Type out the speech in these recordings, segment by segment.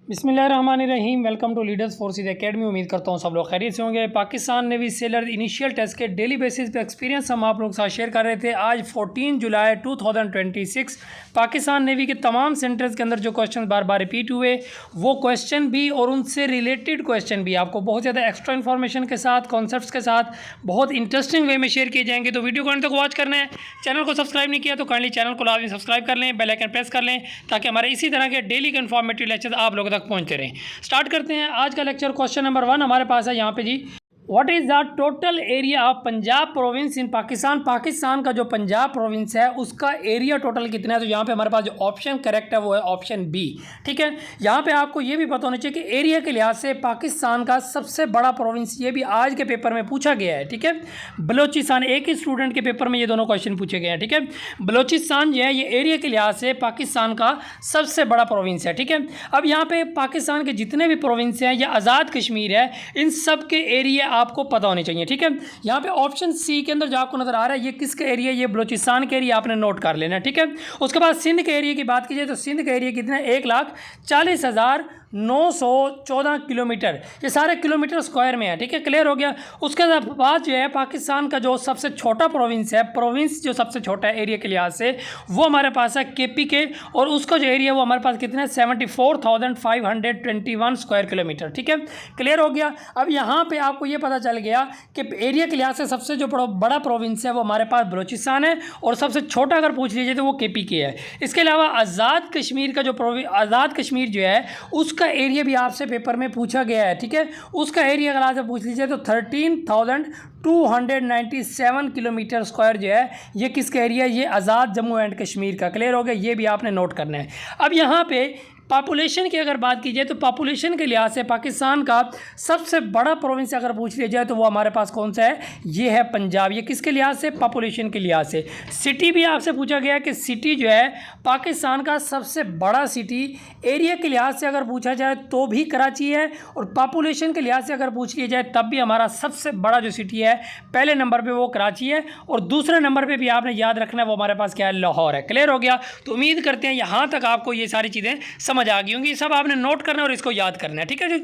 बिस्मिल्लाहिर्रहमानिर्रहीम। Welcome to leaders forces academy. उम्मीद करता हूँ सब लोग खैरियत से होंगे। Pakistan navy sailor initial test के डेली बेसिस पे एक्सपीरियंस हम आप लोगों के साथ शेयर कर रहे थे। आज 14 जुलाई 2026 पाकिस्तान नेवी के तमाम सेंटर्स के अंदर जो क्वेश्चन बार बार रिपीट हुए वो क्वेश्चन भी और उनसे रिलेटेड क्वेश्चन भी आपको बहुत ज़्यादा एक्स्ट्रा इन्फॉर्मेशन के साथ, कॉन्सेप्ट्स के साथ बहुत इंटरेस्टिंग वे में शेयर किए जाएंगे। तो वीडियो को अंत तक वॉच करना है। चैनल को सब्सक्राइब नहीं किया तो काइंडली चैनल को लाजमी सब्सक्राइब कर लें, बेल आइकन प्रेस कर लें ताकि हमारे इसी तरह के डेली के इन्फॉर्मेटिव लेक्चर आप लोगों तक पहुँचते रहें। स्टार्ट करते हैं आज का लेक्चर। क्वेश्चन नंबर 1 हमारे पास है यहाँ पे जी। What is the total area of Punjab province in Pakistan. Pakistan का जो पंजाब प्रोविंस है उसका एरिया टोटल कितना है। तो यहाँ पे हमारे पास जो ऑप्शन करेक्ट है वो है ऑप्शन बी। ठीक है, यहाँ पे आपको ये भी पता होना चाहिए कि एरिया के लिहाज से पाकिस्तान का सबसे बड़ा प्रोविंस, ये भी आज के पेपर में पूछा गया है। ठीक है, बलोचिस्तान, एक ही स्टूडेंट के पेपर में ये दोनों क्वेश्चन पूछे गए हैं। ठीक है, बलोचिस्तान जो है ये एरिया के लिहाज से पाकिस्तान का सबसे बड़ा प्रोविंस है। ठीक है, अब यहाँ पे पाकिस्तान के जितने भी प्रोविंस हैं या आज़ाद कश्मीर है, इन सब के एरिया आपको पता होने चाहिए। ठीक है, यहाँ पे ऑप्शन सी के अंदर जो आपको नजर आ रहा है ये किसका एरिया, ये बलोचिस्तान के एरिया, आपने नोट कर लेना है। ठीक है, उसके बाद सिंध के एरिया की बात कीजिए तो सिंध का एरिया कितना है, 1,40,914 किलोमीटर। ये सारे किलोमीटर स्क्वायर में है। ठीक है, क्लियर हो गया। उसके बाद जो है पाकिस्तान का जो सबसे छोटा प्रोविंस है, प्रोविंस जो सबसे छोटा है एरिया के लिहाज से, वो हमारे पास है केपी के, और उसका जो एरिया वो हमारे पास कितना है 74,521 स्क्वायर किलोमीटर। ठीक है, क्लियर हो गया। अब यहाँ पे आपको ये पता चल गया कि एरिया के लिहाज से सबसे जो बड़ा प्रोविंस है वो हमारे पास बलोचिस्तान है, और सबसे छोटा अगर पूछ लीजिए तो वो केपी के है। इसके अलावा आज़ाद कश्मीर का जो आज़ाद कश्मीर जो है उसका एरिया भी आपसे पेपर में पूछा गया है। ठीक है, उसका एरिया अगर आपसे पूछ लीजिए तो 13,297 किलोमीटर स्क्वायर जो है ये किसका एरिया, ये आज़ाद जम्मू एंड कश्मीर का। क्लियर हो गया, ये भी आपने नोट करना है। अब यहाँ पे पॉपुलेशन की अगर बात की जाए तो पॉपुलेशन के लिहाज से पाकिस्तान का सबसे बड़ा प्रोविंस अगर पूछ लिया जाए तो वो हमारे पास कौन सा है, ये है पंजाब। ये किसके लिहाज से, पॉपुलेशन के लिहाज से। सिटी भी आपसे पूछा गया कि सिटी जो है पाकिस्तान का सबसे बड़ा सिटी एरिया के लिहाज से अगर पूछा जाए तो भी कराची है, और पॉपुलेशन के लिहाज से अगर पूछ लिया जाए तब भी हमारा सबसे बड़ा जो सिटी है पहले नंबर पर वो कराची है, और दूसरे नंबर पर भी आपने याद रखना है वो हमारे पास क्या है, लाहौर है। क्लियर हो गया। तो उम्मीद करते हैं यहाँ तक आपको ये सारी चीज़ें समझ आ गई होंगी। सब आपने नोट करना है और इसको याद करना है। ठीक है जी।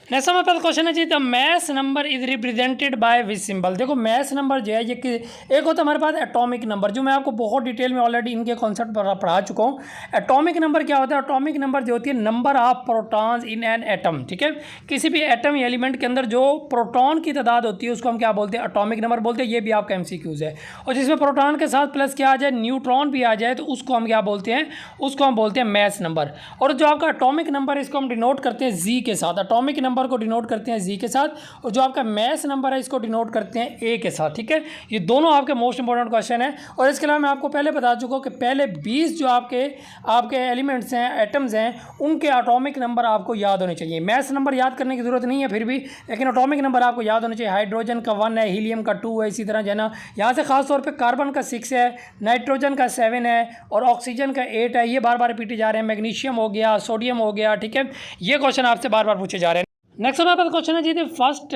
नेक्स्ट हमारे पास क्वेश्चन है जी, the maths number is represented by which symbol. देखो मैथ्स नंबर जो है ये एक होता है हमारे पास एटॉमिक नंबर, जो मैं आपको बहुत डिटेल में ऑलरेडी इनके कॉन्सेप्ट पर पढ़ा चुका हूँ। एटॉमिक नंबर क्या होता है, एटॉमिक नंबर जो होती है number of protons in an atom. ठीक है, किसी भी एटम या एलिमेंट के अंदर जो प्रोटॉन की तादाद होती है उसको हम क्या बोलते हैं, एटॉमिक नंबर बोलते हैं। ये भी आपका एमसीक्यूज है। और जिसमें प्रोटॉन के साथ प्लस क्या आ जाए, न्यूट्रॉन भी आ जाए, तो उसको हम क्या बोलते हैं, उसको हम बोलते हैं मैथ्स नंबर। और जो आपका एटॉमिक नंबर है इसको हम डिनोट करते हैं जी के साथ। एटॉमिक नंबर को डिनोट करते हैं जी के साथ, और जो आपका मैथ्स नंबर है इसको डिनोट करते हैं ए के साथ। ठीक है, ये दोनों आपके मोस्ट इंपॉर्टेंट क्वेश्चन है। और इसके अलावा मैं आपको पहले बता चुका हूँ कि पहले 20 जो आपके एलिमेंट्स हैं, एटम्स हैं, उनके एटॉमिक नंबर आपको याद होने चाहिए। मैथ्स नंबर याद करने की जरूरत नहीं है फिर भी, लेकिन एटॉमिक नंबर आपको याद होने चाहिए। हाइड्रोजन का 1 है, हीलियम का 2 है, इसी तरह जो है ना यहाँ से खासतौर पर कार्बन का 6 है, नाइट्रोजन का 7 है, और ऑक्सीजन का 8 है। ये बार बार रिपीट जा रहे हैं। मैग्नीशियम हो गया, सोडियम हो गया। ठीक है, ये क्वेश्चन आपसे बार बार पूछे जा रहे हैं। नेक्स्ट हमारे पास क्वेश्चन है जी, the first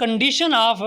condition of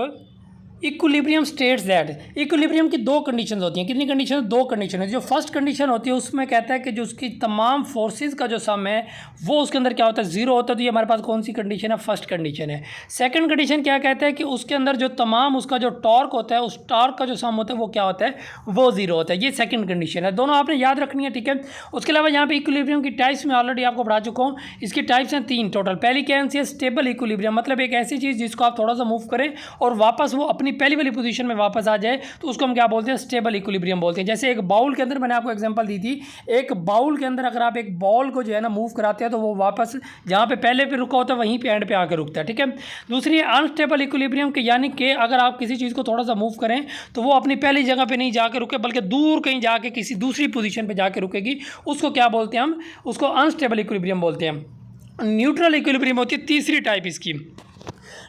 equilibrium states that. Equilibrium की 2 कंडीशन होती हैं। कितनी कंडीशन, 2 कंडीशन है। जो फर्स्ट कंडीशन होती है उसमें कहता है कि जो उसकी तमाम फोर्सेस का जो सम है वो उसके अंदर क्या होता है, 0 होता है। तो ये हमारे पास कौन सी कंडीशन है, फर्स्ट कंडीशन है। सेकंड कंडीशन क्या कहता है कि उसके अंदर जो तमाम उसका जो टॉर्क होता है, उस टॉर्क का जो सम होता है वो क्या होता है, वो 0 होता है। ये सेकंड कंडीशन है। दोनों आपने याद रखनी है। ठीक है, उसके अलावा यहाँ पे इक्विलिब्रियम की टाइप्स में ऑलरेडी आपको पढ़ा चुका हूँ। इसकी टाइप्स हैं 3 टोटल। पहली क्या है, स्टेबल इक्विलिब्रियम, मतलब एक ऐसी चीज़ जिसको आप थोड़ा सा मूव करें और वापस वो अपनी पहली वाली पोजीशन में वापस आ जाए तो उसको हम क्या बोलते हैं, स्टेबल इक्विलिब्रियम बोलते हैं। जैसे एक बाउल के अंदर मैंने आपको एग्जांपल दी थी, एक बाउल के अंदर अगर आप एक बॉल को जो है ना मूव कराते हैं तो वो वापस जहाँ पे पहले पे रुका होता है वहीं पे एंड पे आकर रुकता है। ठीक है, दूसरी अनस्टेबल इक्विलिब्रियम के, यानी कि अगर आप किसी चीज़ को थोड़ा सा मूव करें तो वो अपनी पहली जगह पे नहीं जाकर रुके बल्कि दूर कहीं जाके किसी दूसरी पोजीशन पे जाके रुकेगी, उसको क्या बोलते हैं, हम उसको अनस्टेबल इक्विलिब्रियम बोलते हैं। न्यूट्रल इक्विलिब्रियम होती है तीसरी टाइप इसकी।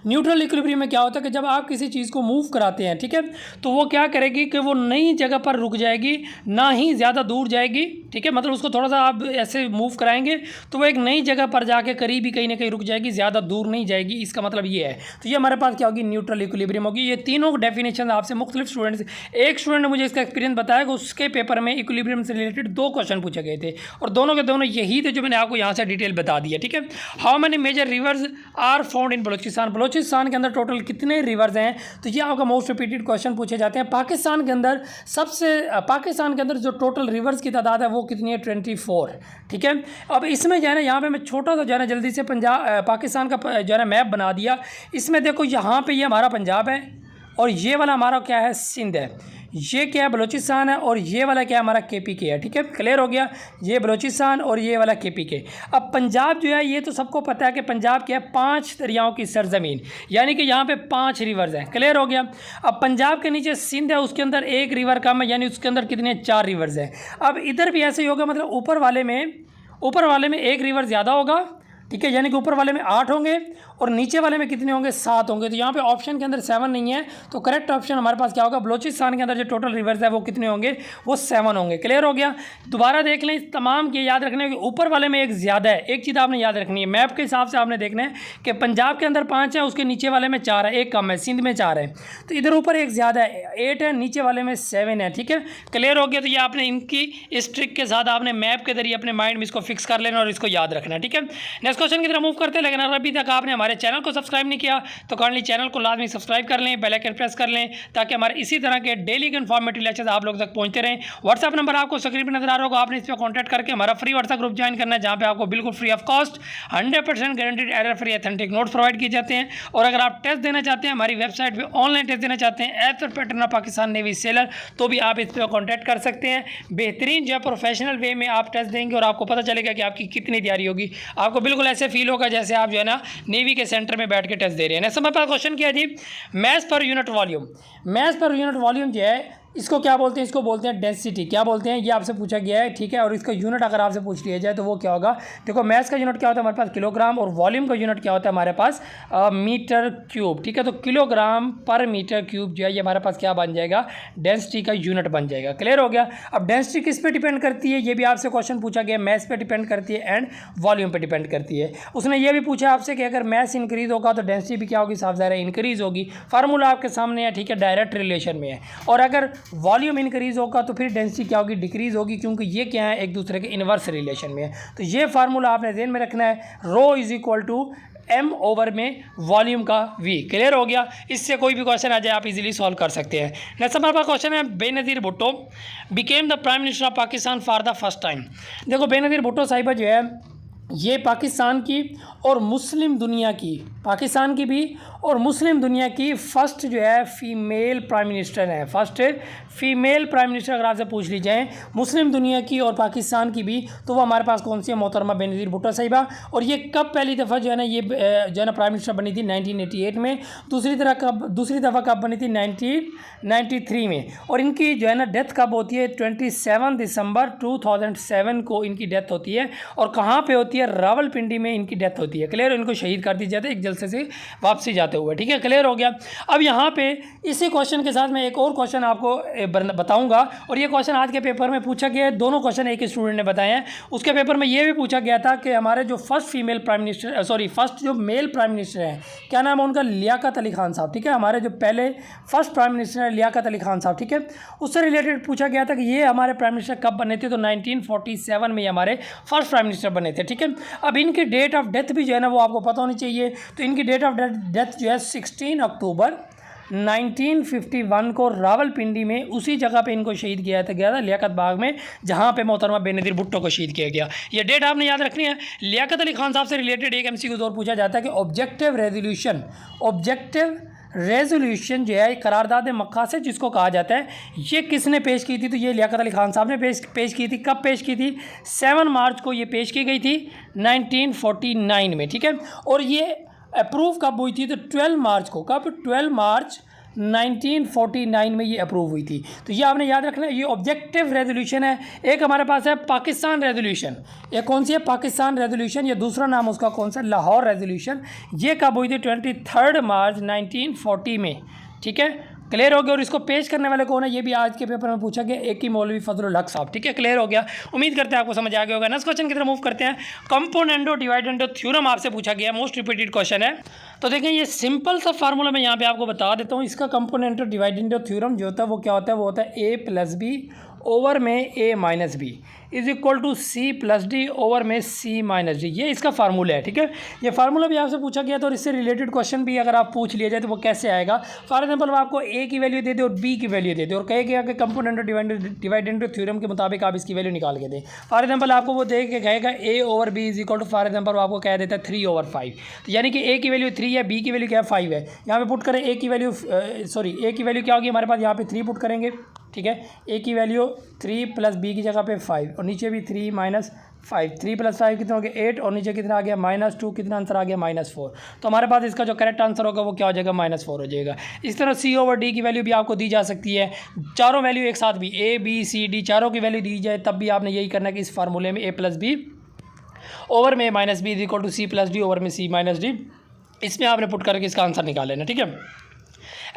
न्यूट्रल इक्विलिब्रियम में क्या होता है कि जब आप किसी चीज़ को मूव कराते हैं, ठीक है, तो वो क्या करेगी कि वो नई जगह पर रुक जाएगी, ना ही ज़्यादा दूर जाएगी, ठीक है, मतलब उसको थोड़ा सा आप ऐसे मूव कराएंगे तो वो एक नई जगह पर जाके करीब ही कहीं ना कहीं रुक जाएगी, ज़्यादा दूर नहीं जाएगी, इसका मतलब ये है। तो ये हमारे पास क्या होगी, न्यूट्रल इक्विलिब्रियम होगी। ये तीनों डेफिनेशन आपसे मुख्तलिफ स्टूडेंट्स, एक स्टूडेंट ने मुझे इसका एक्सपीरियंस बताया कि उसके पेपर में इक्विलिब्रियम से रिलेटेड 2 क्वेश्चन पूछे गए थे और दोनों के दोनों यही थे जो मैंने आपको यहाँ से डिटेल बता दिया, ठीक है। How many major rivers are found in Balochistan, Balochistan के अंदर टोटल कितने रिवर्स हैं, तो ये आपका मोस्ट रिपीटेड क्वेश्चन पूछे जाते हैं। पाकिस्तान के अंदर जो टोटल रिवर्स की तादाद है वो कितनी है, 24, ठीक है। अब इसमें जो है ना, यहाँ पे मैं छोटा सा जो है ना जल्दी से पाकिस्तान का जो है ना मैप बना दिया। इसमें देखो यहाँ पे ये हमारा पंजाब है और ये वाला हमारा क्या है, सिंध है, ये क्या है, बलोचिस्तान है, और ये वाला क्या है, हमारा KPK है, ठीक है, क्लियर हो गया। ये बलोचिस्तान और ये वाला KPK। अब पंजाब जो है, ये तो सबको पता है कि पंजाब क्या है, 5 दरियाओं की सरजमीन, यानी कि यहाँ पे 5 रिवर्स हैं, क्लियर हो गया। अब पंजाब के नीचे सिंध है, उसके अंदर 1 रिवर कम है, यानी उसके अंदर कितने, 4 रिवर्स हैं। अब इधर भी ऐसे ही होगा, मतलब ऊपर वाले में 1 रिवर ज़्यादा होगा, ठीक है, यानी कि ऊपर वाले में 8 होंगे और नीचे वाले में कितने होंगे, 7 होंगे। तो यहाँ पे ऑप्शन के अंदर 7 नहीं है, तो करेक्ट ऑप्शन हमारे पास क्या होगा, बलोचिस्तान के अंदर जो टोटल रिवर्स है वो कितने होंगे, वो 7 होंगे, क्लियर हो गया। दोबारा देख लें, तमाम के याद रखने कि ऊपर वाले में 1 ज़्यादा है, एक चीज़ आपने याद रखनी है, मैप के हिसाब से आपने देखना है कि पंजाब के अंदर 5 है, उसके नीचे वाले में 4 है, 1 कम है, सिंध में 4 है, तो इधर ऊपर 1 ज़्यादा है, 8 है, नीचे वाले में 7 है, ठीक है, क्लियर हो गया। तो ये आपने इनकी इस ट्रिक के साथ आपने मैप के जरिए अपने माइंड में इसको फिक्स कर लेना और इसको याद रखना, ठीक है। नेक्स्ट क्वेश्चन की तरफ मूव करते हैं, लेकिन अगर अभी तक आपने हमारे चैनल को सब्सक्राइब नहीं किया तो काइंडली चैनल को लाजमी सब्सक्राइब कर लें, बेल आइकन प्रेस कर लें, ताकि हमारे इसी तरह के डेली के इन्फॉर्मेटिव लेक्चर्स आप लोग तक पहुंचते रहें। व्हाट्सअप नंबर आपको स्क्रीन पर नजर आ रहा होगा, आपने इस पर कॉन्टैक्ट करके हमारा फ्री व्हाट्सअप ग्रुप ज्वाइन करना है, जहाँ पे आपको बिल्कुल free of cost 100% guaranteed error free authentic notes provide किए जाते हैं। और अगर आप टेस्ट देना चाहते हैं, हमारी वेबसाइट पर ऑनलाइन टेस्ट देना चाहते हैं as per pattern of Pakistan navy sailor, तो भी आप इस पर कॉन्टैक्ट कर सकते हैं। बेहतरीन जो प्रोफेशनल वे में आप टेस्ट देंगे और आपको पता चलेगा कि आपकी कितनी तैयारी होगी। आपको बिल्कुल ऐसे फील होगा जैसे आप जो है ना नेवी के सेंटर में बैठ के टेस्ट दे रहे हैं। समय पर क्वेश्चन क्या है जी, math per unit volume. Math per unit volume जो है इसको क्या बोलते हैं, इसको बोलते हैं डेंसिटी। क्या बोलते हैं, ये आपसे पूछा गया है, ठीक है। और इसका यूनिट अगर आपसे पूछ लिया जाए तो वो क्या होगा, देखो मैथ्स का यूनिट क्या होता है हमारे पास किलोग्राम, और वॉल्यूम का यूनिट क्या होता है हमारे पास मीटर क्यूब, ठीक है। तो किलोग्राम पर मीटर क्यूब जो है ये हमारे पास क्या बन जाएगा, डेंसिटी का यूनिट बन जाएगा, क्लियर हो गया। अब डेंसिटी किस पे डिपेंड करती है, ये भी आपसे क्वेश्चन पूछा गया, मैथ्स पे डिपेंड करती है एंड वॉल्यूम पे डिपेंड करती है। उसने ये भी पूछा आपसे कि अगर मैथ्स इंक्रीज होगा तो डेंसिटी भी क्या होगी, साफ ज़ाहिर है इंक्रीज होगी। फार्मूला आपके सामने है, ठीक है, डायरेक्ट रिलेशन में है। और अगर वॉल्यूम इंक्रीज होगा तो फिर डेंसिटी क्या होगी, डिक्रीज होगी, क्योंकि ये क्या है, एक दूसरे के इनवर्स रिलेशन में है। तो ये फार्मूला आपने ध्यान में रखना है, rho is equal to m over में वॉल्यूम का v, क्लियर हो गया। इससे कोई भी क्वेश्चन आ जाए आप इजीली सॉल्व कर सकते हैं। नेक्स्ट हमारे पास क्वेश्चन है, Benazir Bhutto became the prime minister of Pakistan for the first time. देखो बेनज़ीर भुट्टो साहिबा जो है ये पाकिस्तान की और मुस्लिम दुनिया की, पाकिस्तान की भी और मुस्लिम दुनिया की फर्स्ट जो है फीमेल प्राइम मिनिस्टर है। फर्स्ट फीमेल प्राइम मिनिस्टर अगर आपसे पूछ ली जाए मुस्लिम दुनिया की और पाकिस्तान की भी, तो वो हमारे पास कौन सी है, मोहतरमा बेनज़ीर भुट्टो साहिबा। और ये कब पहली दफ़ा जो है ना ये जो है ना प्राइम मिनिस्टर बनी थी 1988 में। दूसरी दफ़ा कब बनी थी, 1993 में। और इनकी जो है ना डेथ कब होती है, 27 दिसंबर 2007 को इनकी डेथ होती है। और कहाँ पर होती है, रावलपिंडी में इनकी डेथ होती है, क्लियर। इनको शहीद कर दी जाती है एक जलसे से वापसी जाते हुए, ठीक है, क्लियर हो गया। अब यहाँ पे इसी क्वेश्चन के साथ मैं एक और क्वेश्चन आपको बताऊंगा, और ये क्वेश्चन आज के पेपर में पूछा गया है। दोनों क्वेश्चन एक स्टूडेंट ने बताए हैं। उसके पेपर में ये भी पूछा गया था कि हमारे जो फर्स्ट जो मेल प्राइम मिनिस्टर हैं, क्या नाम है उनका, लियाकत अली खान साहब, ठीक है। हमारे जो पहले फर्स्ट प्राइम मिनिस्टर है लियाकत अली खान साहब, ठीक है। उससे रिलेटेड पूछा गया था कि ये हमारे प्राइम मिनिस्टर कब बने थे, तो 1947 में हमारे फर्स्ट प्राइम मिनिस्टर बने थे, ठीक है। अब इनकी डेट ऑफ डेथ भी जो है ना वो आपको पता होनी चाहिए। तो इनकी डेट ऑफ डेथ जो है 16 अक्टूबर 1951 को रावलपिंडी में उसी जगह पे इनको शहीद किया गया था लियाकत बाग में, जहाँ पे मोहतरमा बेनज़ीर भुट्टो को शहीद किया गया। ये डेट आपने याद रखनी है। लियाकत अली खान साहब से रिलेटेड एक MCQ और पूछा जाता है कि ऑब्जेक्टिव रेजोल्यूशन जो है करारदाद मकासद जिसको कहा जाता है, ये किसने पेश की थी, तो ये लियाकत अली खान साहब ने पेश की थी। कब पेश की थी, 7 मार्च को ये पेश की गई थी 1949 में, ठीक है। और ये अप्रूव कब हुई थी, तो 12 मार्च को, कब, 12 मार्च 1949 में ये अप्रूव हुई थी। तो ये आपने याद रखना है, ये ऑब्जेक्टिव रेजोल्यूशन है। एक हमारे पास है पाकिस्तान रेजोल्यूशन, ये कौन सी है? पाकिस्तान रेजोल्यूशन। ये दूसरा नाम उसका कौन सा? लाहौर रेजोल्यूशन। ये कब हुई थी? 23 मार्च 1940 में। ठीक है, क्लियर हो गया। और इसको पेश करने वाले कौन है? ये भी आज के पेपर में पूछा गया, एक ही मौलवी फजलुल हक साहब। ठीक है, क्लियर हो गया। उम्मीद करते हैं आपको समझ आ गया होगा। नेक्स्ट क्वेश्चन की तरफ मूव करते हैं। कंपोनेंटो डिवाइडेंडो थ्योरम आपसे पूछा गया, मोस्ट रिपीटेड क्वेश्चन है। तो देखें, ये सिंपल सा फार्मूला मैं यहाँ पे आपको बता देता हूँ। इसका कंपोनेंटो डिवाइडेंडो थ्योरम जो होता है वो क्या होता है? वो होता है a+b ओवर में a-b is equal to c+d over में c-d। ये इसका फार्मूला है। ठीक है, ये फार्मूला भी आपसे पूछा गया था और इससे रिलेटेड क्वेश्चन भी अगर आप पूछ लिया जाए तो वो कैसे आएगा। फॉर एग्जांपल वो आपको a की वैल्यू दे दे और b की वैल्यू दे दे और कहे कि कंपोनेंटो डिवाइडेंडो थ्योरम के मुताबिक आप इसकी वैल्यू निकाल के दें। फॉर एग्जांपल आपको वो दे के कहेगा a over b is equal to, for example आपको कह देता है 3/5। तो यानी कि a की वैल्यू 3 है, b की वैल्यू क्या है? 5 है। यहाँ पे पुट करें a की वैल्यू a की वैल्यू क्या होगी हमारे पास? यहाँ पे 3 पुट करेंगे। ठीक है, a की वैल्यू 3 प्लस b की जगह पे 5 और नीचे भी 3 माइनस 5, 3 + 5 कितना हो गया? 8 और नीचे कितना आ गया? -2। कितना आंसर आ गया? -4। तो हमारे पास इसका जो करेक्ट आंसर होगा वो क्या हो जाएगा? -4 हो जाएगा। इस तरह c/d की वैल्यू भी आपको दी जा सकती है। चारों वैल्यू एक साथ भी a b c d चारों की वैल्यू दी जाए तब भी आपने यही करना है कि इस फार्मूले में a+b ओवर में a-b is equal to c+d over में c-d, इसमें आपने पुट करके इसका आंसर निकाल लेना। ठीक है,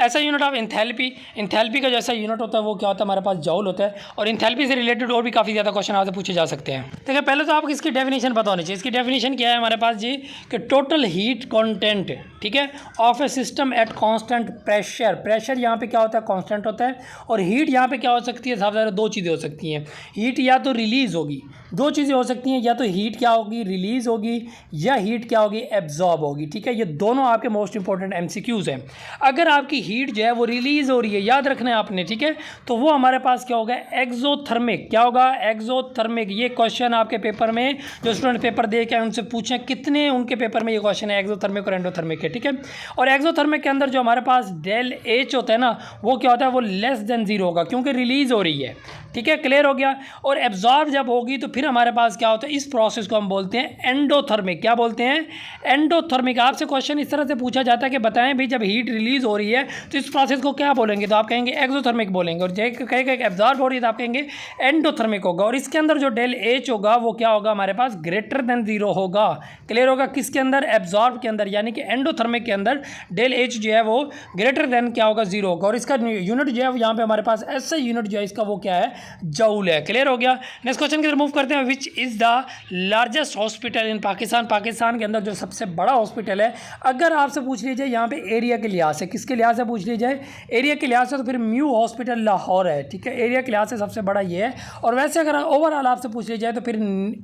ऐसा यूनिट ऑफ इंथैल्पी का जैसा यूनिट होता है वो क्या होता है? हमारे पास जॉल होता है। और इंथैल्पी से रिलेटेड और भी काफ़ी ज़्यादा क्वेश्चन आपसे पूछे जा सकते हैं। देखिए, पहले तो आपको इसकी डेफिनेशन पता होनी चाहिए। इसकी डेफिनेशन क्या है हमारे पास जी? कि टोटल हीट कंटेंट, ठीक है, of A system at constant pressure. Pressure यहाँ पे क्या होता है? कांस्टेंट होता है। और हीट यहाँ पे क्या हो सकती है? सबसे ज़्यादा दो चीज़ें हो सकती हैं। हीट या तो रिलीज़ होगी, दो चीज़ें हो सकती हैं, या तो हीट क्या होगी? रिलीज़ होगी, या हीट क्या होगी? एब्जॉर्ब होगी। ठीक है, ये दोनों आपके मोस्ट इंपॉर्टेंट MCQs हैं। अगर आपकी हीट जो है वो रिलीज़ हो रही है, याद रखना है आपने। ठीक है, तो वो हमारे पास क्या होगा? एक्सोथर्मिक। क्या होगा? एक्सोथर्मिक। ये क्वेश्चन आपके पेपर में जो स्टूडेंट पेपर दे के उनसे पूछें कितने उनके पेपर में ये क्वेश्चन है एक्सोथर्मिक और एंडोथर्मिक है। ठीक है, और एक्सोथर्मिक के अंदर जो हमारे पास डेल H होता है ना, वो क्या होता है? वो लेस देन 0 होगा क्योंकि रिलीज़ हो रही है। ठीक है, क्लियर हो गया। और एब्जॉर्ब जब होगी तो फिर हमारे पास क्या होता है? इस प्रोसेस को हम बोलते हैं एंडोथर्मिक। क्या बोलते हैं? एंडोथर्मिक। आपसे क्वेश्चन इस तरह से पूछा जाता है कि बताएं भाई, जब हीट रिलीज़ हो रही है तो इस प्रोसेस को क्या बोलेंगे? तो आप कहेंगे एक्सोथर्मिक बोलेंगे। और जब कहेंगे एब्जॉर्ब हो रही है तो आप कहेंगे एंडोथर्मिक होगा। और इसके अंदर जो डेल H होगा वो क्या होगा? हमारे पास ग्रेटर देन 0 होगा। क्लियर होगा? किसके अंदर? एब्जॉर्ब के अंदर, यानी कि एंडोथर्मिक के अंदर डेल H जो है वो ग्रेटर देन क्या होगा? 0 होगा। और इसका यूनिट जो है यहाँ पे हमारे पास ऐसा यूनिट जो है इसका वो क्या है? जूल है। क्लियर हो गया। नेक्स्ट क्वेश्चन की तरफ मूव करते हैं। Which is the largest hospital in Pakistan? Pakistan के अंदर जो सबसे बड़ा हॉस्पिटल है, अगर आपसे पूछ लीजिए यहाँ पे एरिया के लिहाज से, किसके लिहाज से पूछ लीजिए? एरिया के लिहाज से, तो फिर म्यू हॉस्पिटल लाहौर है। ठीक है, एरिया के लिहाज से सबसे बड़ा ये है। और वैसे अगर ओवरऑल आपसे पूछ ली जाए तो फिर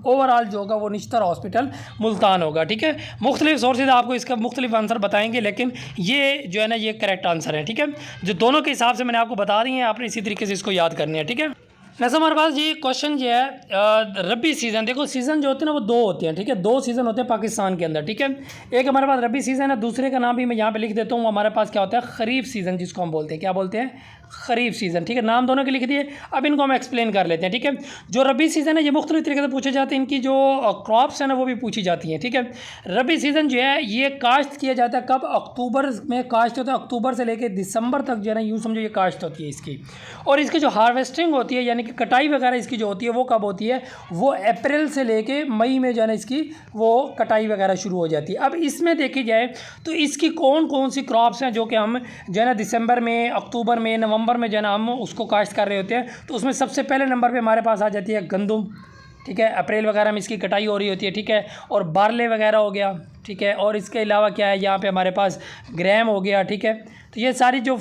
ओवरऑल जो होगा वो निश्तर हॉस्पिटल मुल्तान होगा। ठीक है, मुख्तलिफ सोर्सेज आपको इसका मुख्तलिफ आंसर बताएंगे, लेकिन ये जो है ना ये करेक्ट आंसर है। ठीक है, जो दोनों के हिसाब से मैंने आपको बता दी है, आपने इसी तरीके से इसको याद करनी है। ठीक है, वैसे हमारे पास ये क्वेश्चन जो है रबी सीज़न, देखो सीज़न जो होते हैं ना वो दो होते हैं। ठीक है, दो सीज़न होते हैं पाकिस्तान के अंदर। ठीक है, एक हमारे पास रबी सीज़न है, दूसरे का नाम भी मैं यहाँ पे लिख देता हूँ। हमारे पास क्या होता है? खरीफ सीज़न, जिसको हम बोलते हैं, क्या बोलते हैं? खरीफ सीज़न। ठीक है, नाम दोनों के लिख दिए। अब इनको हम एक्सप्लेन कर लेते हैं। ठीक है, जो रबी सीज़न है ये मुख्तलिफ तरीके से पूछे जाते हैं, इनकी जो क्रॉप्स हैं ना वो भी पूछी जाती हैं। ठीक है, रबी सीज़न जो है ये काश्त किया जाता है कब? अक्टूबर में काश्त होता है। अक्टूबर से लेकर दिसंबर तक जो है ना यूँ समझो ये काश्त होती है इसकी। और इसकी जो हार्वेस्टिंग होती है यानी कि कटाई वगैरह इसकी जो होती है वो कब होती है? वो अप्रैल से लेके मई में जो है ना इसकी वो कटाई वगैरह शुरू हो जाती है। अब इसमें देखी जाए तो इसकी कौन कौन सी क्रॉप्स हैं जो कि हम जो है ना दिसंबर में, अक्टूबर में, नवंबर में जो है ना हम उसको काश्त कर रहे होते हैं। तो उसमें सबसे पहले नंबर पे हमारे पास आ जाती है गंदम। ठीक है, अप्रैल वगैरह में इसकी कटाई हो रही होती है। ठीक है, और बारले वगैरह हो गया। ठीक है, और इसके अलावा क्या है यहाँ पे हमारे पास ग्राम हो गया। ठीक है, तो ये सारी जो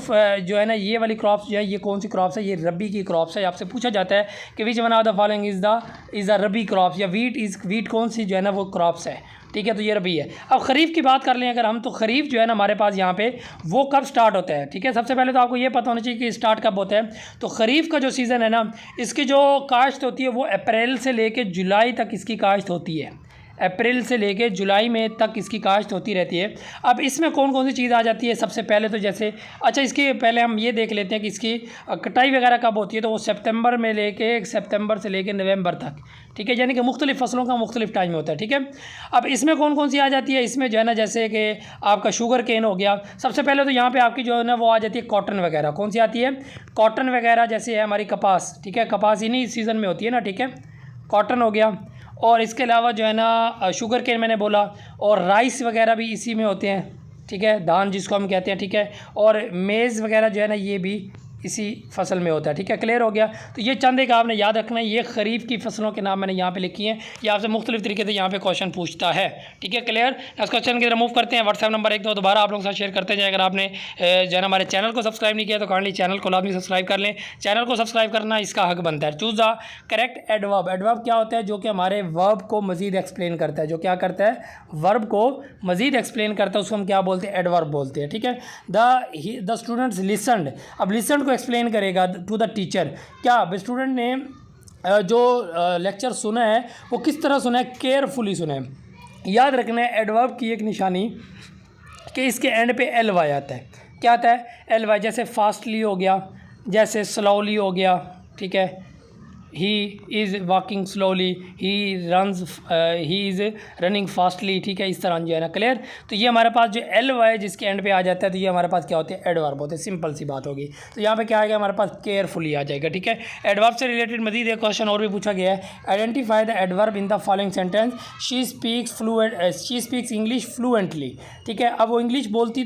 है ना ये वाली क्रॉप्स जो है ये कौन सी क्रॉप्स है? ये रबी की क्रॉप्स है। आपसे पूछा जाता है कि which one of the following is the rabi crops, या वीट कौन सी जो है ना वो क्रॉप्स है। ठीक है, तो ये रबी है। अब ख़रीफ़ की बात कर लें अगर हम, तो ख़रीफ़ जो है ना हमारे पास यहाँ पे वो कब स्टार्ट होता है? ठीक है, सबसे पहले तो आपको ये पता होना चाहिए कि स्टार्ट कब होता है। तो ख़रीफ़ का जो सीज़न है ना इसकी जो काश्त होती है वो अप्रैल से लेकर जुलाई तक इसकी काश्त होती है। अप्रैल से लेके जुलाई में तक इसकी काश्त होती रहती है। अब इसमें कौन कौन सी चीज़ आ जाती है? सबसे पहले तो जैसे अच्छा इसके पहले हम ये देख लेते हैं कि इसकी कटाई वगैरह कब होती है। तो वो सितंबर से लेके नवंबर तक, ठीक है, यानी कि मुख्तलिफ़ फसलों का मुख्तलिफ टाइम होता है, ठीक है। अब इसमें कौन कौन सी आ जाती है? इसमें जो है ना जैसे कि आपका शुगर केन हो गया। सबसे पहले तो यहाँ पे आपकी जो है ना वो आ जाती है कॉटन वगैरह। कौन सी आती है? कॉटन वगैरह। जैसे है हमारी कपास, ठीक है, कपास इन्हीं सीज़न में होती है ना, ठीक है, कॉटन हो गया। और इसके अलावा जो है ना शुगर केन मैंने बोला, और राइस वगैरह भी इसी में होते हैं, ठीक है, धान जिसको हम कहते हैं, ठीक है। और मेज़ वगैरह जो है ना ये भी इसी फसल में होता है, ठीक है। क्लियर हो गया? तो ये चंद एक आपने याद रखना है। ये खरीफ की फसलों के नाम मैंने यहाँ पे लिखी हैं। ये आपसे मुख्तलिफ तरीके से यहाँ पे क्वेश्चन पूछता है, ठीक है। क्लियर? इस क्वेश्चन की तरफ मूव करते हैं। व्हाट्सएप नंबर 1 2 दोबारा आप लोगों के साथ शेयर करते जाए। अगर आपने जो है ना हमारे चैनल को सब्सक्राइब नहीं किया तो काइंडली चैनल को लाजमी सब्सक्राइब कर लें। चैनल को सब्सक्राइब करना इसका हक बनता है। Choose the correct adverb. Adverb क्या होता है? जो कि हमारे वर्ब को मज़ीद एक्सप्लेन करता है। जो क्या करता है? वर्ब को मज़ीद एक्सप्लेन करता है, उसको हम क्या बोलते हैं? एडवर्ब बोलते हैं, ठीक है। The students listened. अब लिसन्ड को एक्सप्लेन करेगा टू द टीचर। क्या स्टूडेंट ने जो लेक्चर सुना है वो किस तरह सुना है? केयरफुली सुना है। याद रखना है एडवर्ब की एक निशानी कि इसके एंड पे एल वाई आता है। क्या आता है? L Y. जैसे फास्टली हो गया, जैसे स्लोली हो गया, ठीक है। He is walking slowly, he is running fastly, ठीक है, इस तरह जो है ना। क्लियर? तो ये हमारे पास जो एल वाई जिसके एंड पे आ जाता है तो ये हमारे पास क्या होते हैं? एडवर्ब होते हैं। सिंपल सी बात होगी। तो यहाँ पे क्या आएगा? हमारे पास केयरफुली आ जाएगा, ठीक है। एडवर्ब से रिलेटेड मजीद एक क्वेश्चन और भी पूछा गया है। Identify the adverb in the following sentence. She speaks English fluently, ठीक है। अब वो इंग्लिश बोलती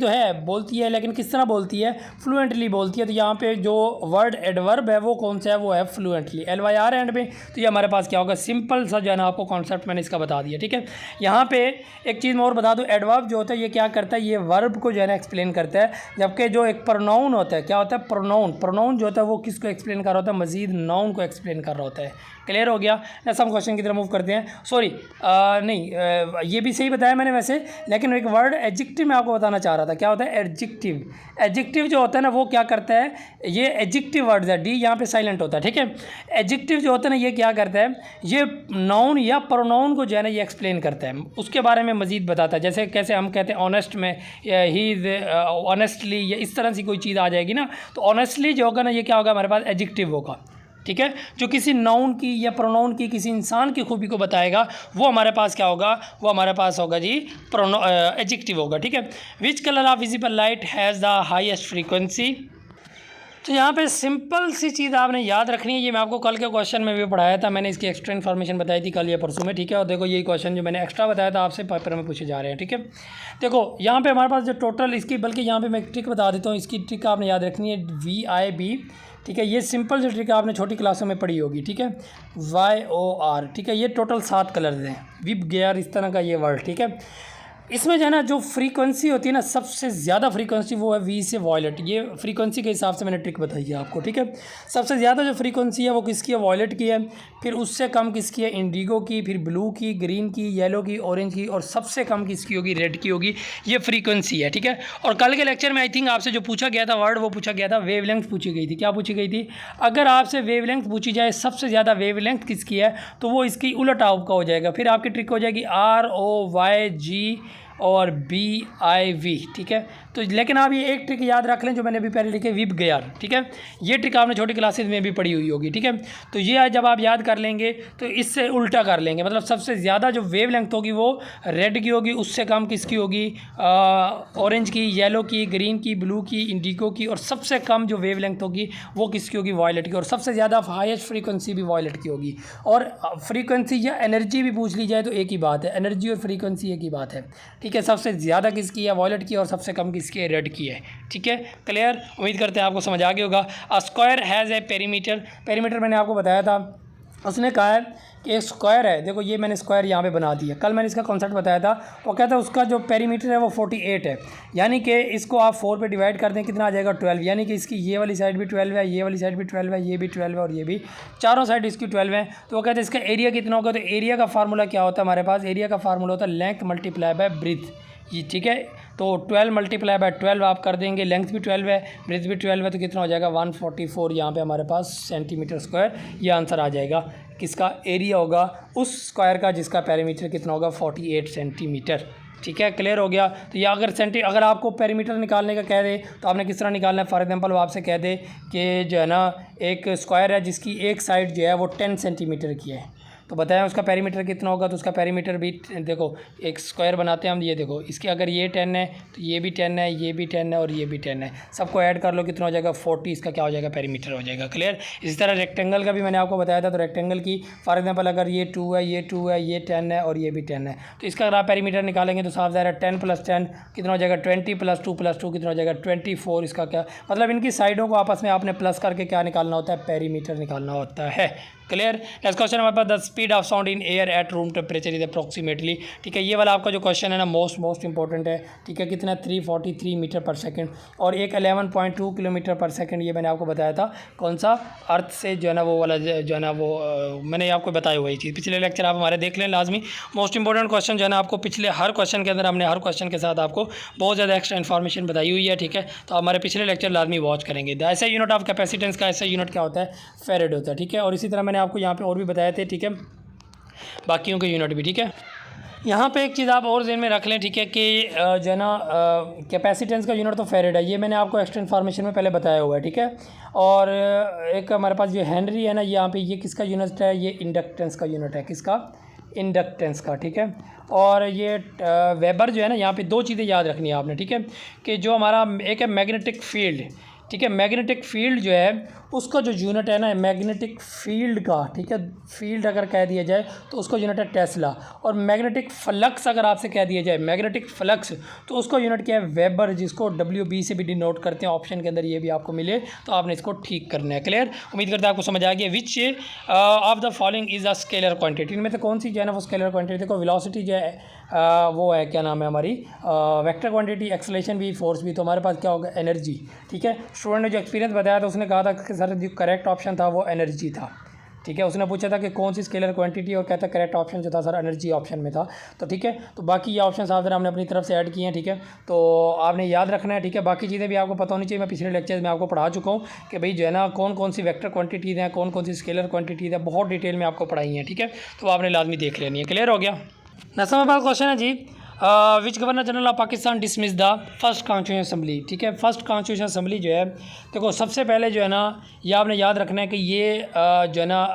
है लेकिन किस तरह बोलती है? फ्लुएंटली बोलती है। तो यहाँ पे जो वर्ड एडवर्ब है वो कौन सा है? वो है fluently. L Y R end में, तो ये हमारे पास क्या होगा? सिंपल सा जो है ना आपको कॉन्सेप्ट मैंने इसका बता दिया, ठीक है। यहाँ पे एक चीज़ मैं और बता दूँ, एडवर्ब जो होता है ये क्या करता है? ये वर्ब को जो है ना एक्सप्लेन करता है। जबकि जो एक प्रोनाउन होता है, क्या होता है? प्रोनाउन जो होता है वो किसको एक्सप्लेन कर रहा होता है? मजीद नाउन को एक्सप्लेन कर रहा होता है। क्लियर हो गया? नेक्स्ट हम क्वेश्चन की तरफ मूव करते हैं। सॉरी ये भी सही बताया मैंने वैसे, लेकिन एक वर्ड एडजेक्टिव मैं आपको बताना चाह रहा था। क्या होता है? एडजेक्टिव। एडजेक्टिव जो होता है ना वो क्या करता है? ये एडजेक्टिव वर्ड्स है, डी यहाँ पे साइलेंट होता है, ठीक है। एडजेक्टिव जो होता है ना ये क्या करता है? ये नाउन या प्रोनाउन को जो है ना ये एक्सप्लेन करता है, उसके बारे में मजीद बताता है। जैसे कैसे हम कहते हैं ऑनेस्ट में ही इज़ ऑनेस्टली, या इस तरह से कोई चीज़ आ जाएगी ना, तो ऑनेस्टली जो होगा ना ये क्या होगा? हमारे पास एडजेक्टिव होगा, ठीक है। जो किसी नाउन की या प्रोनाउन की किसी इंसान की खूबी को बताएगा वो हमारे पास क्या होगा? वो हमारे पास होगा जी एडजेक्टिव होगा, ठीक है। Which colour of visible light has the highest frequency? तो यहाँ पे सिंपल सी चीज़ आपने याद रखनी है। ये मैं आपको कल के क्वेश्चन में भी पढ़ाया था, मैंने इसकी एक्स्ट्रा इन्फॉर्मेशन बताई थी कल या परसों में, ठीक है। और देखो यही क्वेश्चन जो मैंने एक्स्ट्रा बताया था आपसे पेपर में पूछे जा रहे हैं, ठीक है। देखो यहाँ पे हमारे पास जो टोटल इसकी, बल्कि यहाँ पे मैं एक ट्रिक बता देता हूँ, इसकी ट्रिक आपने याद रखनी है, VIB, ठीक है। ये सिंपल सी ट्रिक आपने छोटी क्लासों में पढ़ी होगी, ठीक है। YOR, ठीक है। ये टोटल 7 कलर्स हैं, विब गेयर इस तरह का ये वर्ड, ठीक है। इसमें जो है ना जो फ्रीक्वेंसी होती है ना, सबसे ज़्यादा फ्रीक्वेंसी वो है V से वॉयलेट। ये फ्रीक्वेंसी के हिसाब से मैंने ट्रिक बताई है आपको, ठीक है। सबसे ज़्यादा जो फ्रीक्वेंसी है वो किसकी है? वॉयलेट की है। फिर उससे कम किसकी है? इंडिगो की, फिर ब्लू की, ग्रीन की, येलो की, ऑरेंज की, और सबसे कम किसकी होगी? रेड की होगी। ये फ्रीक्वेंसी है, ठीक है। और कल के लेक्चर में आई थिंक आपसे जो पूछा गया था वर्ड, वो पूछा गया था वेवलेंथ पूछी गई थी। क्या पूछी गई थी? अगर आपसे वेवलेंथ पूछी जाए सबसे ज़्यादा वेवलेंथ किसकी है, तो वो इसकी उलट आपका हो जाएगा। फिर आपकी ट्रिक हो जाएगी ROYG और BIV, ठीक है। तो लेकिन आप ये एक ट्रिक याद रख लें जो मैंने अभी पहले लिखे, विब गयार, ठीक है। ये ट्रिक आपने छोटी क्लासेस में भी पढ़ी हुई होगी, ठीक है। तो ये जब आप याद कर लेंगे तो इससे उल्टा कर लेंगे, मतलब सबसे ज़्यादा जो वेव लेंथ होगी वो रेड की होगी, उससे कम किसकी होगी? ऑरेंज की, येलो की, ग्रीन की, ब्लू की, इंडिगो की, और सबसे कम जो वेव लेंथ होगी वो किसकी होगी? वॉयलेट की। और सबसे ज़्यादा हाईएस्ट फ्रीक्वेंसी भी वॉयलेट की होगी। और फ्रीक्वेंसी या एनर्जी भी पूछ ली जाए तो एक ही बात है, एनर्जी और फ्रीक्वेंसी एक ही बात है, ठीक है। सबसे ज़्यादा किसकी है? वॉयलेट की। और सबसे कम किसकी है? रेड की है, ठीक है। क्लियर? उम्मीद करते हैं आपको समझ आ गया होगा। A square has a perimeter. Perimeter मैंने आपको बताया था, उसने कहा है कि एक स्क्वायर है। देखो ये मैंने स्क्वायर यहाँ पे बना दिया, कल मैंने इसका कॉन्सेप्ट बताया था। वो कहता है उसका जो पेरीमीटर है वो 48 है, यानी कि इसको आप 4 पे डिवाइड कर दें, कितना आ जाएगा? 12। यानी कि इसकी ये वाली साइड भी 12 है, ये वाली साइड भी 12 है, ये भी 12 है, और ये भी, चारों साइड इसकी 12 है। तो वो कहते हैं इसका एरिया कितना होगा? तो एरिया का फार्मूला क्या होता है हमारे पास? एरिया का फार्मूला होता है लेंथ मल्टीप्लाई बाय ब्रीथ, ये ठीक है। तो 12 मल्टीप्लाई बाय 12 आप कर देंगे, लेंथ भी 12 है, ब्रेथ भी 12 है, तो कितना हो जाएगा 144 यहाँ पे हमारे पास सेंटीमीटर स्क्वायर। ये आंसर आ जाएगा किसका, एरिया होगा उस स्क्वायर का जिसका पेरीमीटर कितना होगा 48 सेंटीमीटर। ठीक है, क्लियर हो गया। तो या अगर आपको पेरीमीटर निकालने का कह दे तो आपने किस तरह निकालना है। फॉर एग्जांपल वो आपसे कह दे कि जो है ना एक स्क्वायर है जिसकी एक साइड जो है वो 10 सेंटीमीटर की है, तो बताया उसका पेरीमीटर कितना होगा। तो उसका पेरीमीटर भी देखो, एक स्क्वायर बनाते हैं हम, ये देखो इसके अगर ये 10 है तो ये भी 10 है, ये भी 10 है और ये भी 10 है, सबको ऐड कर लो कितना हो जाएगा 40, इसका क्या हो जाएगा पेरीमीटर हो जाएगा। क्लियर। इसी तरह रेक्टेंगल का भी मैंने आपको बताया था। तो रेक्टेंगल की फॉर एग्जांपल अगर ये 2 है, ये 2 है, ये 10 है और ये भी 10 है, तो इसका अगर आप पेरीमीटर निकालेंगे तो साफ ज़ाहिर है 10 + 10 कितना हो जाएगा 20 + 2 + 2 कितना हो जाएगा 24। इसका क्या मतलब, इनकी साइडों को आपस में आपने प्लस करके क्या निकालना होता है, पेरीमीटर निकालना होता है। क्लियर। नेक्स्ट क्वेश्चन हमारे पास, the speed of sound in air at room temperature is approximately. ठीक है, ये वाला आपका जो क्वेश्चन है ना मोस्ट इंपॉर्टेंट है। ठीक है, कितना 343 मीटर पर सेकंड और एक 11.2 किलोमीटर पर सेकंड। ये मैंने आपको बताया था कौन सा, अर्थ से जो है ना वो वाला जो है ना वो मैंने आपको बताया हुआ ये चीज़। पिछले लेक्चर आप हमारे देख लें लाजमी। मोस्ट इंपॉर्टेंट क्वेश्चन जो है ना आपको पिछले हर क्वेश्चन के अंदर हमने हर क्वेश्चन के साथ आपको बहुत ज़्यादा एक्स्ट्रा इन्फॉर्मेशन बताई हुई है। ठीक है, तो हमारे पिछले लेक्चर लाजमी वॉच करेंगे। ऐसा यूनिट ऑफ कैपेसिटेंस का ऐसा यूनिट क्या होता है, फेरेड होता है। ठीक है, और इसी तरह मैंने आपको यहाँ पे और भी बताए थे। ठीक है, बाकियों के यूनिट भी। ठीक है, यहाँ पे एक चीज़ आप और ज़हन में रख लें। ठीक है, कि जो है ना कैपेसिटेंस का यूनिट तो फेरेड है, ये मैंने आपको एक्स्ट्रा इन्फॉर्मेशन में पहले बताया हुआ है। ठीक है, और एक हमारे पास जो हेनरी है ना, यहाँ पे ये किसका यूनिट है, ये इंडक्टेंस का यूनिट है। किसका, इंडक्टेंस का। ठीक है, और ये वेबर जो है ना, यहाँ पे दो चीज़ें याद रखनी है आपने। ठीक है, कि जो हमारा एक है मैग्नेटिक फील्ड। ठीक है, मैग्नेटिक फील्ड जो है उसका जो यूनिट है ना मैग्नेटिक फील्ड का, ठीक है, फील्ड अगर कह दिया जाए तो उसका यूनिट है टेस्ला। और मैग्नेटिक फ्लक्स अगर आपसे कह दिया जाए मैग्नेटिक फ्लक्स, तो उसका यूनिट क्या है, वेबर, जिसको WB से भी डिनोट करते हैं। ऑप्शन के अंदर ये भी आपको मिले तो आपने इसको ठीक करना है। क्लियर, उम्मीद करते हैं आपको समझ आ गया। Which of the following is a scalar quantity, इनमें से कौन सी जो है ना वो स्केलर क्वांटिटी। देखो वेलोसिटी जो है वो है क्या नाम है हमारी वेक्टर क्वांटिटी, एक्सेलरेशन भी, फोर्स भी। तो हमारे पास क्या होगा, एनर्जी। ठीक है, स्टूडेंट ने जो एक्सपीरियंस बताया था उसने कहा था कि सर जो करेक्ट ऑप्शन था वो एनर्जी था। ठीक है, उसने पूछा था कि कौन सी स्केलर क्वांटिटी, और कहता करेक्ट ऑप्शन जो था सर एनर्जी ऑप्शन में था। तो ठीक है, तो बाकी ये ऑप्शन आप हमने अपनी तरफ से ऐड किए हैं। ठीक है, तो आपने याद रखना है। ठीक है, बाकी चीज़ें भी आपको पता होनी चाहिए। मैं पिछले लेक्चर में आपको पढ़ा चुका हूँ कि भाई जो है ना कौन कौन सी वेक्टर क्वांटिटीज़ हैं, कौन कौन सी स्केलर क्वांटिटीज़ हैं, बहुत डिटेल में आपको पढ़ाई हैं। ठीक है, तो आपने लाजमी देख लेनी है। क्लियर हो गया। नेक्स्ट हमारे पास क्वेश्चन है जी, which governor general of Pakistan dismiss the first constitution assembly. ठीक है, फर्स्ट कॉन्स्टिट्यूशन असम्बली जो है, देखो सबसे पहले जो है ना ये आपने याद रखना है कि ये जो है ना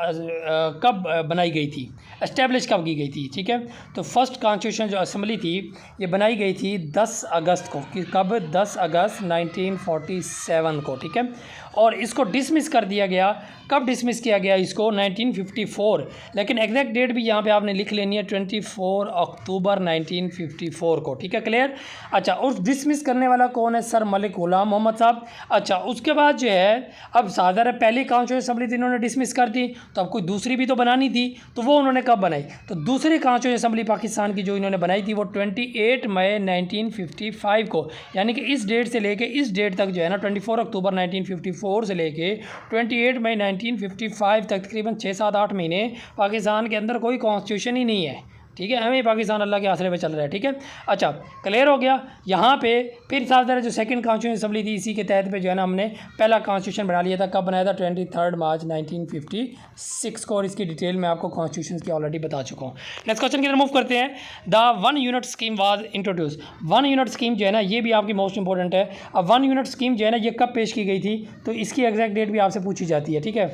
कब बनाई गई थी, एस्टेब्लिश कब की गई थी। ठीक है, तो फर्स्ट कॉन्स्टिट्यूशन जो असम्बली थी ये बनाई गई थी 10 अगस्त को। कब, 10 अगस्त 1947 को। ठीक है, और इसको डिसमिस कर दिया गया। कब डिसमिस किया गया इसको, 1954। लेकिन एग्जैक्ट डेट भी यहाँ पे आपने लिख लेनी है, 24 अक्टूबर 1954 को। ठीक है, क्लियर। अच्छा, उस डिसमिस करने वाला कौन है, सर मलिक गुलाम मोहम्मद साहब। अच्छा, उसके बाद जो है अब साधारण पहली कॉन्स्टिट्यूशन असम्बली थी इन्होंने डिसमिस कर दी, तो अब कोई दूसरी भी तो बनानी थी, तो वो उन्होंने कब बनाई, तो दूसरी कॉन्स्टिट्यूशन असम्बली पाकिस्तान की जो इन्होंने बनाई थी वो 28 मई 1955 को। यानी कि इस डेट से लेके इस डेट तक जो है ना 24 अक्टूबर 1954 से लेके 28 मई 1955 तक तकरीबन 6-7-8 महीने पाकिस्तान के अंदर कोई कॉन्स्टिट्यूशन ही नहीं है। ठीक है, हमें पाकिस्तान अल्लाह के आसरे पे चल रहा है। ठीक है, अच्छा क्लियर हो गया। यहाँ पे फिर साथ साथ जो सेकंड कॉन्स्टिट्यूशन असम्बली थी इसी के तहत पे जो है ना हमने पहला कॉन्स्टिट्यूशन बना लिया था। कब बनाया था, 23 मार्च 1956 को। और इसकी डिटेल में आपको कॉन्स्टिट्यूशन की ऑलरेडी बता चुका हूँ। नेक्स्ट क्वेश्चन की तरफ मूव करते हैं। The 1 unit scheme was introduce. 1 unit scheme जो है ना ये भी आपकी मोस्ट इंपॉर्टेंट है। अब 1 यूनिट स्कीम जो है ना ये कब पेश की गई थी, तो इसकी एग्जैक्ट डेट भी आपसे पूछी जाती है। ठीक है,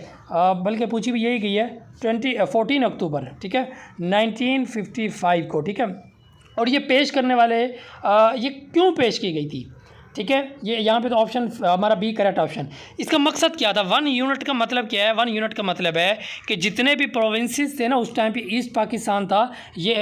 बल्कि पूछी भी यही गई है 14 अक्टूबर। ठीक है, 1955 को। ठीक है, और ये पेश करने वाले ये क्यों पेश की गई थी। ठीक है, ये यहाँ पे तो ऑप्शन हमारा बी करेक्ट ऑप्शन। इसका मकसद क्या था, 1 यूनिट का मतलब क्या है, 1 यूनिट का मतलब है कि जितने भी प्रोविंसेस थे ना उस टाइम पे ईस्ट पाकिस्तान था, ये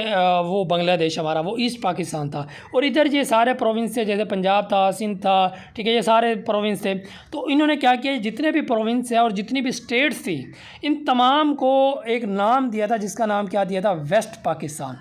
वो बांग्लादेश हमारा वो ईस्ट पाकिस्तान था, और इधर ये सारे प्रोविंस थे, जैसे पंजाब था, सिंध था। ठीक है, ये सारे प्रोविंस थे। तो इन्होंने क्या किया, जितने भी प्रोविंस है और जितनी भी स्टेट्स थी इन तमाम को एक नाम दिया था, जिसका नाम क्या दिया था, वेस्ट पाकिस्तान।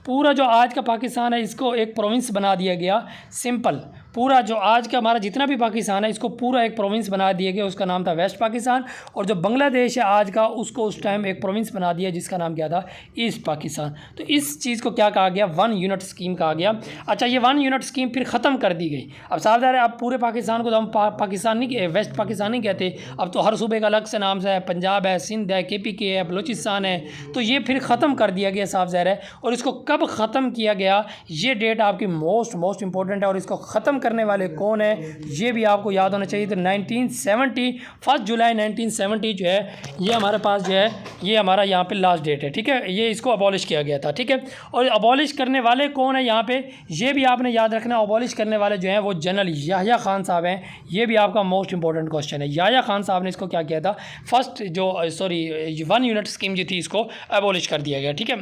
पूरा जो आज का पाकिस्तान है इसको एक प्रोविंस बना दिया गया, सिंपल। पूरा जो आज का हमारा जितना भी पाकिस्तान है इसको पूरा एक प्रोविंस बना दिया गया, उसका नाम था वेस्ट पाकिस्तान। और जो बांग्लादेश है आज का, उसको उस टाइम एक प्रोविंस बना दिया जिसका नाम क्या था, ईस्ट पाकिस्तान। तो इस चीज़ को क्या कहा गया, 1 यूनिट स्कीम कहा गया। अच्छा, ये 1 यूनिट स्कीम फिर ख़त्म कर दी गई। अब साफ है, अब पूरे पाकिस्तान को तो हम पाकिस्तान नहीं, वेस्ट पाकिस्तान नहीं कहते, अब तो हर सूबे का अलग से नाम से है, पंजाब है, सिंध है, KPK है, बलूचिस्तान है। तो ये फिर ख़त्म कर दिया गया, साफ ज़ाहिर है। और इसको कब ख़त्म किया गया, ये डेट आपकी मोस्ट इंपॉर्टेंट है। और इसको ख़त्म करने वाले कौन है, ये भी आपको याद होना चाहिए। तो 1970 1 जुलाई 1970 जो है ये हमारे पास जो है ये हमारा यहाँ पे लास्ट डेट है, ठीक है। ये इसको अबॉलिश किया गया था, ठीक है। और अबॉलिश करने वाले कौन है यहाँ पे, ये भी आपने याद रखना। अबॉलिश करने वाले जो हैं वो जनरल याह्या खान साहब हैं। ये भी आपका मोस्ट इंपॉर्टेंट क्वेश्चन है। याह्या खान साहब ने इसको क्या किया था, फर्स्ट जो 1 यूनिट स्कीम जो थी इसको अबॉलिश कर दिया गया, ठीक है।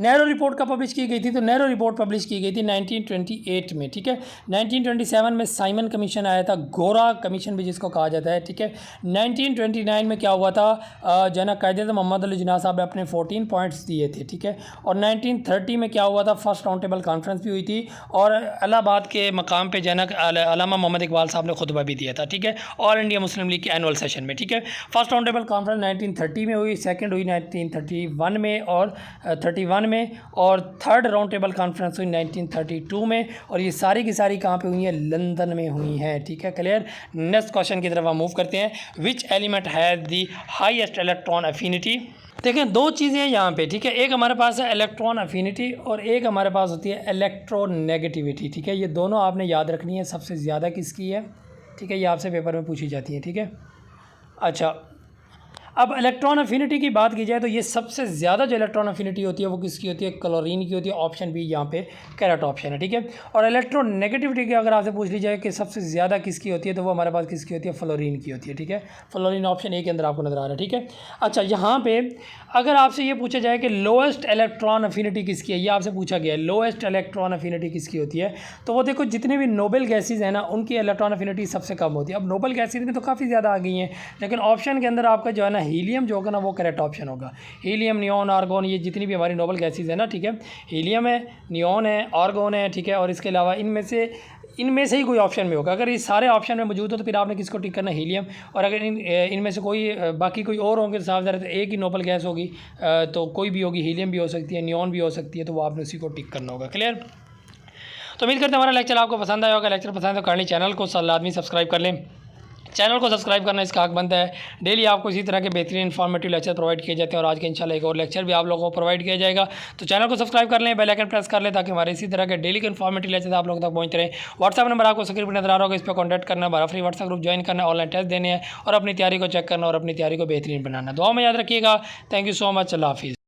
नेहरू रिपोर्ट का पब्लिश की गई थी, तो नेहरू रिपोर्ट पब्लिश की गई थी 1928 में, ठीक है। 1927 में साइमन कमीशन आया था, गोरा कमीशन भी जिसको कहा जाता है, ठीक है। 1929 में क्या हुआ था, जो ना कायदे मोहम्मद अली जिन्ना साहब ने अपने 14 पॉइंट्स दिए थे, ठीक है। और 1930 में क्या हुआ था, फर्स्ट राउंड टेबल कॉन्फ्रेंस भी हुई थी और इलाहाबाद के मकाम पे जो ना अल्लामा मोहम्मद इकबाल साहब ने खुतबा भी दिया था, ठीक है, ऑल इंडिया मुस्लिम लीग के एनुअल सेशन में, ठीक है। फर्स्ट राउंड टेबल कॉन्फ्रेंस 1930 में हुई, सेकेंड हुई 1931 में और 31 में, और थर्ड राउंड टेबल कॉन्फ्रेंस हुई 1932 में। और ये सारी की सारी कहाँ पे हुई हैं, लंदन में हुई हैं, ठीक है, क्लियर। नेक्स्ट क्वेश्चन की तरफ हम मूव करते हैं। Which element has the highest electron affinity. देखें, दो चीज़ें हैं यहाँ पे, ठीक है। एक हमारे पास है इलेक्ट्रॉन अफिनिटी और एक हमारे पास होती है इलेक्ट्रोनेगेटिविटी, ठीक है। ये दोनों आपने याद रखनी है। सबसे ज़्यादा किसकी है, ठीक है, ये आपसे पेपर में पूछी जाती है, ठीक है। अच्छा, अब इलेक्ट्रॉन अफिनिटी की बात की जाए तो ये सबसे ज़्यादा जो इलेक्ट्रॉन अफिनिटी होती है वो किसकी होती है, क्लोरीन की होती है। ऑप्शन बी यहाँ पे करेक्ट ऑप्शन है, ठीक है। और इलेक्ट्रोनेगेटिविटी की अगर आपसे पूछ ली जाए कि सबसे ज़्यादा किसकी होती है, तो वो हमारे पास किसकी होती है, फ्लोरीन की होती है, ठीक है। फ्लोरीन ऑप्शन ए के अंदर आपको नजर आ रहा है, ठीक है। अच्छा, यहाँ पे अगर आपसे ये पूछा जाए कि लोएस्ट इलेक्ट्रॉन अफिनिटी किसकी है, ये आपसे पूछा गया है, लोएस्ट इलेक्ट्रॉन अफिनिटी किसकी होती है, तो वो देखो जितने भी नोबेल गैसेज हैं ना उनकी इलेक्ट्रॉन अफिनिटी सबसे कम होती है। अब नोबेल गैसेज में तो काफ़ी ज़्यादा आ गई हैं, लेकिन ऑप्शन के अंदर आपका जो है ना हीलियम जो होगा ना वो करेक्ट ऑप्शन होगा। हीलियम, नियॉन, आर्गोन, ये जितनी भी हमारी नोबेल गैसेज है ना, ठीक है, हीलियम है, नियॉन है, आर्गोन है, ठीक है। और इसके अलावा इनमें से ही कोई ऑप्शन में होगा। अगर ये सारे ऑप्शन में मौजूद हो तो फिर आपने किसको टिक करना, हीलियम। और अगर इनमें से कोई बाकी कोई और होंगे तो साफ ज़ाहिर है एक ही नोबेल गैस होगी, तो कोई भी होगी, हीलियम भी हो सकती है, नियॉन भी हो सकती है, तो वो आपने उसी को टिक करना होगा, क्लियर। तो उम्मीद करते हैं हमारा लेक्चर आपको पसंद आया होगा। लेक्चर पसंद है तो करनी चैनल को लाजमी सब्सक्राइब कर लें। चैनल को सब्सक्राइब करना इसका हक बनता है। डेली आपको इसी तरह के बेहतरीन इन्फॉर्मेटिव लेक्चर प्रोवाइड किए जाते हैं और आज के इंशाल्लाह एक और लेक्चर भी आप लोगों को प्रोवाइड किया जाएगा। तो चैनल को सब्सक्राइब कर लें, बेल आइकन प्रेस कर लें ताकि हमारे इसी तरह के डेली के इन्फॉर्मेटिव लेक्चर आप लोगों तक पहुंचते रहें। व्हाट्सएप नंबर आपको स्क्रीन पर नजर आ रहा होगा, इस पर कॉन्टैक्ट करना, हमारा फ्री व्हाट्सएप ग्रुप ज्वाइन करना, ऑनलाइन टेस्ट देने हैं और अपनी तैयारी को चेक करना और अपनी तैयारी को बेहतरीन बनाना। दुआ में याद रखिएगा। Thank you so much. अल्लाह हाफिज़।